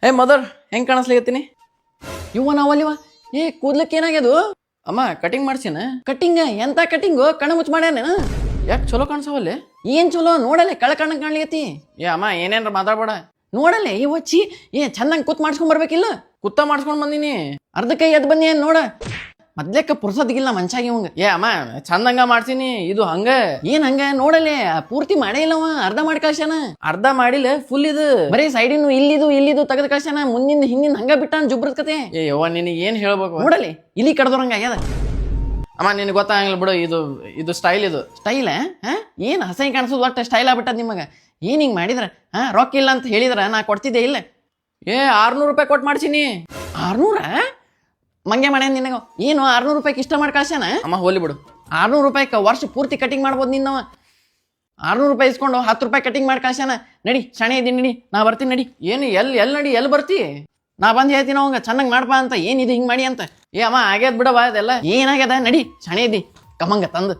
ಹೇ mother ಹೆಂಗ್ ಕಾಣಿಸ್ಲಿಕತ್ತೀನಿ? ಇವ ನಾವಲ್ಲಿವ ಏ ಕೂದ್ಲಕ್ಕೆ ಏನಾಗ್ಯದು? ಅಮ್ಮ ಕಟಿಂಗ್ ಮಾಡ್ಸಿನ? ಕಟ್ಟಿಂಗ ಎಂತ ಕಟ್ಟಿಂಗು? ಕಣ್ಣ ಮುಚ್ಚ ಮಾಡ್ಯಾನ. ಯಾಕೆ ಚಲೋ ಕಾಣಿಸವಲ್ಲೆ? ಏನ್ ಚಲೋ ನೋಡಲೆ ಕಳ ಕಣ್ಣ ಕಾಣ್ಲಿಕತ್ತಿ. ಏ ಅಮ್ಮ ಏನೇನ್ರ ಮಾತಾಡ್ಬೇಡ. ನೋಡಲೆ ಇವ ಚಿ ಏ ಚಂದಂಗ್ ಕೂತ್ ಮಾಡ್ಸ್ಕೊಂಡ್ ಬರ್ಬೇಕಿಲ್ಲ? ಕುತ್ತ ಮಾಡ್ಸ್ಕೊಂಡ್ ಬಂದೀನಿ. ಅರ್ಧಕ್ಕೆ ಎದ್ ಬನ್ನಿ ಏನ್ ನೋಡ. ಮೊದ್ಲೇಕ ಪುರ್ಸದ್ಗಿಲ್ಲ ಮನ್ಷಾಗಿ ಇವಂಗ. ಏ ಅಮ್ಮ ಚಂದಂಗ ಮಾಡ್ಸೀನಿ, ಇದು ಹಂಗ ಏನ್ ಹಂಗ ನೋಡಲೆ ಪೂರ್ತಿ ಮಾಡೇ ಇಲ್ಲವ, ಅರ್ಧ ಮಾಡಿ ಕಳ್ಸ್ಯಾನ. ಅರ್ಧ ಮಾಡಿಲ್ಲ, ಫುಲ್ ಇದು ಬರೀ ಸೈಡಿನ ಇಲ್ಲಿದು ತೆಗೆದು ಕಳ್ಸ್ಯಾನ, ಮುಂದಿನ ಹಿಂದಿನ ಹಂಗ ಬಿಟ್ಟಾನ ಜುಬ್ರದ ಕತೆ. ಏ ಯವ್ವ ನಿನಗೆ ಏನ್ ಹೇಳ್ಬೇಕು? ನೋಡಲೆ ಇಲ್ಲಿ ಕಡ್ದೋರಂಗ ಆಗ್ಯದ. ಅಮ್ಮ ನಿನಗೆ ಗೊತ್ತಾಗಂಗಿಲ್ಲ ಬಿಡು, ಇದು ಸ್ಟೈಲ್. ಇದು ಸ್ಟೈಲ್ ಏನ್ ಹಸೈ ಕಾಣಿಸೋದು ಒಟ್ಟ ಸ್ಟೈಲ್ ಆಗ್ಬಿಟ್ಟದ ನಿಮಗ. ಏನ್ ಹಿಂಗ್ ಮಾಡಿದ್ರ ರೊಕ್ಕ ಇಲ್ಲ ಅಂತ ಹೇಳಿದ್ರ ನಾ ಕೊಡ್ತಿದ್ದೆ ಇಲ್ಲ? ಏ 600 ರೂಪಾಯಿ ಕೊಟ್ಟು ಮಾಡ್ಸೀನಿ. 600 ಮಂಗೆ ಮಾಡ್ಯಾನ ನಿನಗ. ಏನು 600 ರೂಪಾಯಿಗೆ ಇಷ್ಟ ಮಾಡಿ ಕಳ್ಸ್ಯಾನ? ಅಮ್ಮ ಹೋಲಿ ಬಿಡು. 600 ರೂಪಾಯಿಗೆ ವರ್ಷ ಪೂರ್ತಿ ಕಟಿಂಗ್ ಮಾಡ್ಬೋದು ನಿನ್ನವ. 600 ರೂಪಾಯಿ ಇಸ್ಕೊಂಡು 10 ರೂಪಾಯಿ ಕಟಿಂಗ್ ಮಾಡಿ ಕಳ್ಸ್ಯಾನ. ನಡಿ ಶಣೆ ಇದ್ದೀನಿ, ನಡಿ ನಾ ಬರ್ತೀನಿ. ನಡಿ. ಏನು ಎಲ್ಲಿ ನಡಿ, ಎಲ್ಲಿ ಬರ್ತಿ? ನಾ ಬಂದು ಹೇಳ್ತೀನಿ ಅವಂಗ ಚೆನ್ನಾಗಿ ಮಾಡ್ಬಾ ಅಂತ. ಏನಿದು ಹಿಂಗೆ ಮಾಡಿ ಅಂತ. ಏ ಅಮ್ಮ ಆಗ್ಯದ ಬಿಡವಾ ಅದೆಲ್ಲ. ಏನಾಗ್ಯದ? ನಡಿ ಶಣೆ ಇದ್ದಿ ಕಮ್ಮಂಗ ತಂದು